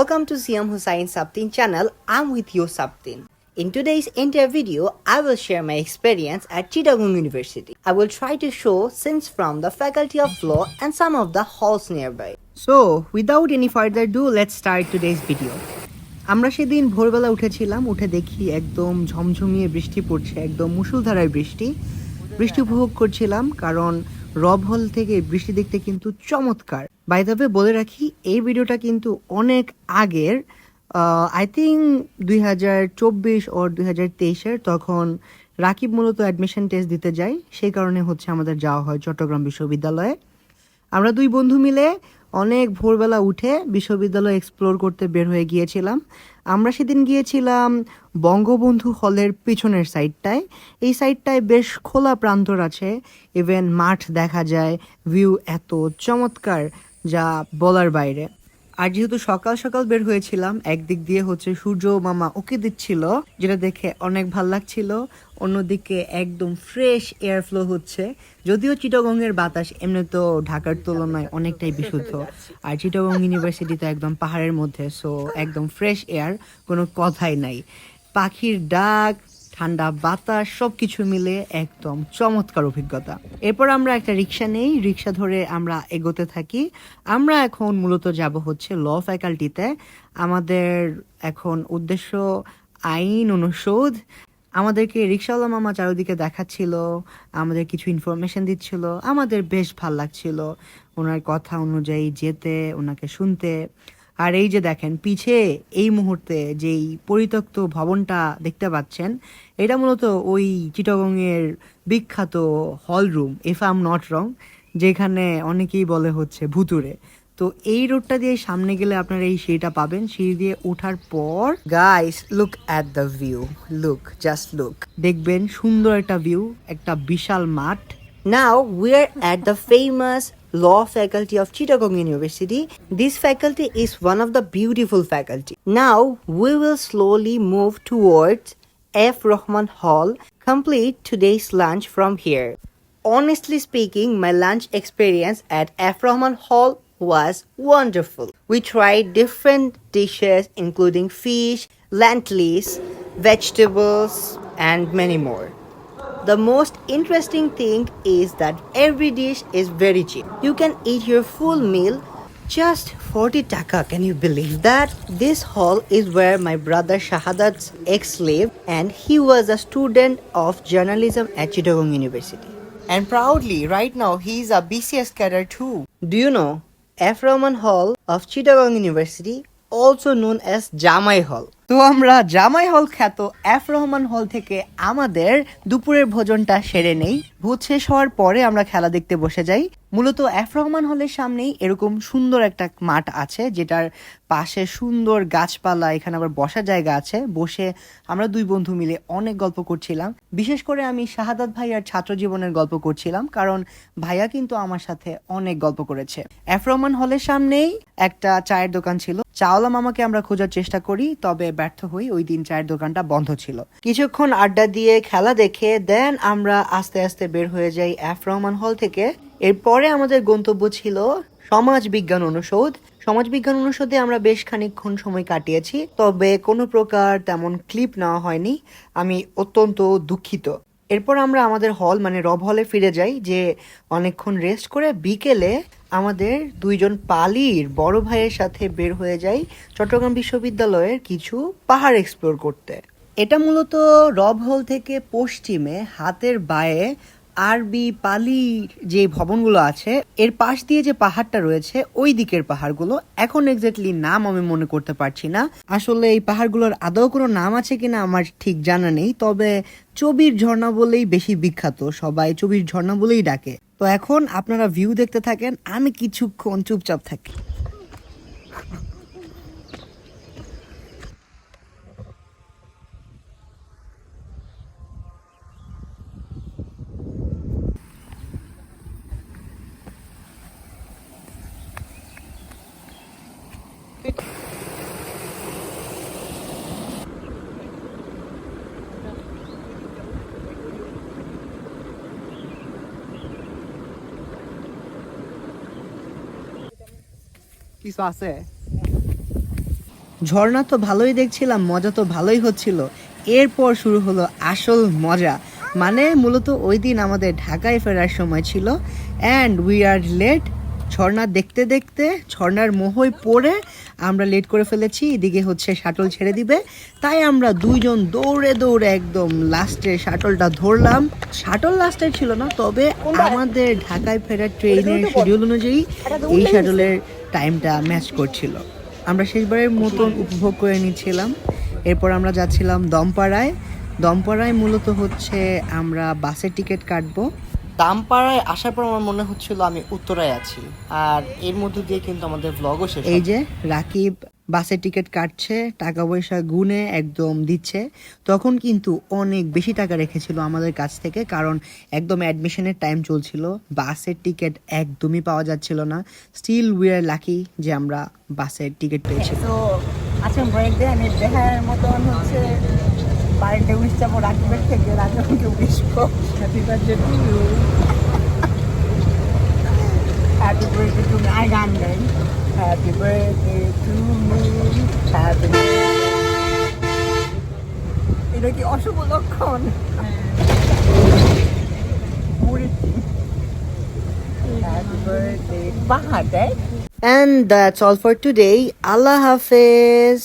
Welcome to Siam Hussain Sabtin channel. I'm with you Sabtin. In today's entire video, I will share my experience at Chittagong University. I will try to show scenes from the Faculty of Law and some of the halls nearby. So, without any further ado, let's start today's video. আমরা সেদিন ভোরবেলা উঠেছিলাম, উঠে দেখি একদম ঝমঝমিয়ে বৃষ্টি পড়ছে, একদম মুষলধারায় বৃষ্টি উপভোগ করছিলাম কারণ রব হল থেকে বৃষ্টি দেখতে কিন্তু চমৎকার। বাই দ্য ওয়ে বলে রাখি, এই ভিডিওটা কিন্তু অনেক আগের, আই থিঙ্ক 2024 ও 2023-এর। তখন রাকিব মূলত অ্যাডমিশন টেস্ট দিতে যায়, সেই কারণে হচ্ছে আমাদের যাওয়া হয় চট্টগ্রাম বিশ্ববিদ্যালয়ে। আমরা দুই বন্ধু মিলে অনেক ভোরবেলা উঠে বিশ্ববিদ্যালয় এক্সপ্লোর করতে বের হয়ে গিয়েছিলাম। আমরা সেদিন গিয়েছিলাম বঙ্গবন্ধু হলের পিছনের সাইডটায়। এই সাইডটায় বেশ খোলা প্রান্তর আছে, ইভেন মাঠ দেখা যায়, ভিউ এত চমৎকার যা বলার বাইরে। আর যেহেতু সকাল সকাল বের হয়েছিলাম, একদিক দিয়ে হচ্ছে সূর্য মামা ওকে দিচ্ছিল, যেটা দেখে অনেক ভাল লাগছিল। অন্যদিকে একদম ফ্রেশ এয়ার ফ্লো হচ্ছে, যদিও চিটাগংয়ের বাতাস এমনি তো ঢাকার তুলনায় অনেকটাই বিশুদ্ধ, আর চিটাগং ইউনিভার্সিটি তো একদম পাহাড়ের মধ্যে, সো একদম ফ্রেশ এয়ার, কোনো কথাই নাই। পাখির ডাক, ঠান্ডা বাতাস, সব কিছু মিলে একদম চমৎকার অভিজ্ঞতা। এরপর আমরা একটা রিক্সা নেই, রিক্সা ধরে আমরা এগোতে থাকি। আমরা এখন মূলত যাব হচ্ছে ল ফ্যাকাল্টিতে। আমাদের এখন উদ্দেশ্য আইন অনুষদ। আমাদেরকে রিক্সাওয়ালা মামা চারিদিকে দেখাচ্ছিল, আমাদের কিছু ইনফরমেশন দিচ্ছিল, আমাদের বেশ ভাল লাগছিল ওনার কথা অনুযায়ী যেতে, ওনাকে শুনতে। আর এই যে দেখেন পিছে এই মুহূর্তে যেই পরিত্যক্ত ভবনটা দেখতে পাচ্ছেন, এটা মূলত ওই চিটাগংয়ের বিখ্যাত hall room, if I am not wrong, যেখানে অনেকেই বলে হচ্ছে ভুতুরে। তো এই রোডটা দিয়ে সামনে গেলে আপনারা এই সিঁড়িটা পাবেন। সিঁড়ি দিয়ে ওঠার পর guys look at the view, just look, দেখবেন সুন্দর একটা ভিউ, একটা বিশাল মাঠ। Now we're at the famous Law Faculty of Chittagong University. This faculty is one of the beautiful faculty. Now we will slowly move towards F. Rahman Hall, complete today's lunch from here. Honestly speaking, my lunch experience at F. Rahman Hall was wonderful. We tried different dishes including fish, lentils, vegetables and many more. The most interesting thing is that every dish is very cheap. You can eat your full meal just 40 taka. Can you believe that? This hall is where my brother Shahadat's ex lived, and he was a student of journalism at Chittagong University. And proudly, right now, he is a BCS cadre too. Do you know F. Rahman Hall of Chittagong University, also known as Jamai Hall? তো আমরা জামাই হল খ্যাত F Rahman হল থেকে আমাদের দুপুরের ভোজনটা সেরে নেই। ভোজ শেষ হওয়ার পরে আমরা খেলা দেখতে বসে যাই। মূলত এফ রহমান হলের সামনেই এরকম সুন্দর একটা মাঠ আছে, যেটার পাশে সুন্দর গাছপালা, এখানে আবার বসার জায়গা আছে। বসে আমরা দুই বন্ধু মিলে অনেক গল্প করছিলাম। বিশেষ করে আমি শাহাদাত ভাইয়ার ছাত্র জীবনের গল্প করছিলাম, কারণ ভাইয়া কিন্তু আমার সাথে অনেক গল্প করেছে। এফ রহমান হলের সামনেই একটা চায়ের দোকান ছিল। চাওলা মামাকে আমরা খোঁজার চেষ্টা করি, তবে ব্যর্থ হই, ওই দিন চায়ের দোকানটা বন্ধ ছিল। কিছুক্ষণ আড্ডা দিয়ে খেলা দেখে দেন আমরা আস্তে আস্তে বের হয়ে যাই এফ রহমান হল থেকে। এরপরে আমাদের গন্তব্য ছিল সমাজ বিজ্ঞান অনুষদ। সমাজ বিজ্ঞান অনুষদে আমরা বেশ খানিকক্ষণ সময় কাটিয়েছি, তবে কোনো প্রকার তেমন ক্লিপ নেওয়া হয়নি, আমি অত্যন্ত দুঃখিত। এরপর আমরা আমাদের হল মানে রব হলে ফিরে যাই, যে অনেকক্ষণ রেস্ট করে বিকেলে আমাদের দুইজন পালির বড় ভাইয়ের সাথে বের হয়ে যাই চট্টগ্রাম বিশ্ববিদ্যালয়ের কিছু পাহাড় এক্সপ্লোর করতে। এটা মূলত রব হল থেকে পশ্চিমে হাতের বায়ে আরবি পালির যে ভবনগুলো আছে, এর পাশ দিয়ে যে পাহাড়টা রয়েছে, ওই দিকের পাহাড়গুলো। এখন এক্স্যাক্টলি নাম আমি মনে করতে পারছি না, আসলে এই পাহাড়গুলোর আদৌ কোনো নাম আছে কিনা আমার ঠিক জানা নেই, তবে চবির ঝর্ণা বলেই বেশি বিখ্যাত, সবাই চবির ঝর্ণা বলেই ডাকে। তো এখন আপনারা ভিউ দেখতে থাকেন, আমি কিছুক্ষণ চুপচাপ থাকি। কিছু আছে ঝর্ণা তো ভালোই দেখছিলাম, মজা তো ভালোই হচ্ছিল। এরপর শুরু হলো আসল মজা। মানে মূলত ওই দিন আমাদের ঢাকায় ফেরার সময় ছিল অ্যান্ড উই আর লেট। ঝর্ণা দেখতে দেখতে ঝর্ণার মোহয় পড়ে আমরা লেট করে ফেলেছি। এদিকে হচ্ছে শাটল ছেড়ে দিবে, তাই আমরা দুইজন দৌড়ে দৌড়ে একদম লাস্টে শাটলটা ধরলাম। শাটল লাস্টে ছিল না, তবে আমাদের ঢাকায় ফেরার ট্রেনের শিডিউল অনুযায়ী এই শাটলের টাইমটা ম্যাচ করছিল। আমরা শেষবারের মতন উপভোগ করে নিচ্ছিলাম। এরপর আমরা যাচ্ছিলাম দমপাড়ায়। দমপাড়ায় মূলত হচ্ছে আমরা বাসের টিকিট কাটবো। দামপাড়ায় আসার পর আমার মনে হচ্ছিল আমি উত্তরায় আছি, আর এর মধ্যে দিয়ে কিন্তু আমাদের ব্লগও শেষ। এই যে রাকিব বাসের টিকিট কাটছে, টাকা পয়সা গুনে একদম দিচ্ছে। তখন কিন্তু অনেক বেশি টাকা রেখেছিল আমাদের কাছ থেকে, কারণ একদম অ্যাডমিশনের টাইম চলছিল, বাসের টিকিট একদমই পাওয়া যাচ্ছিল না। স্টিল উই আর লাকি যে আমরা বাসের টিকিট পেয়েছি। তো আচ্ছা বার্থডে আমি দেখার মতন হচ্ছে বার্থডে উইশ যাবো রাকিবের থেকে, রাকিবকে উইশ করো happy birthday to you, happy birthday to me. আই গান গাই happy birthday to me, happy. এটা কি অশুভ লক্ষণ? হ্যাপি বার্থডে বাহাতে। And that's all for today. Allah Hafiz.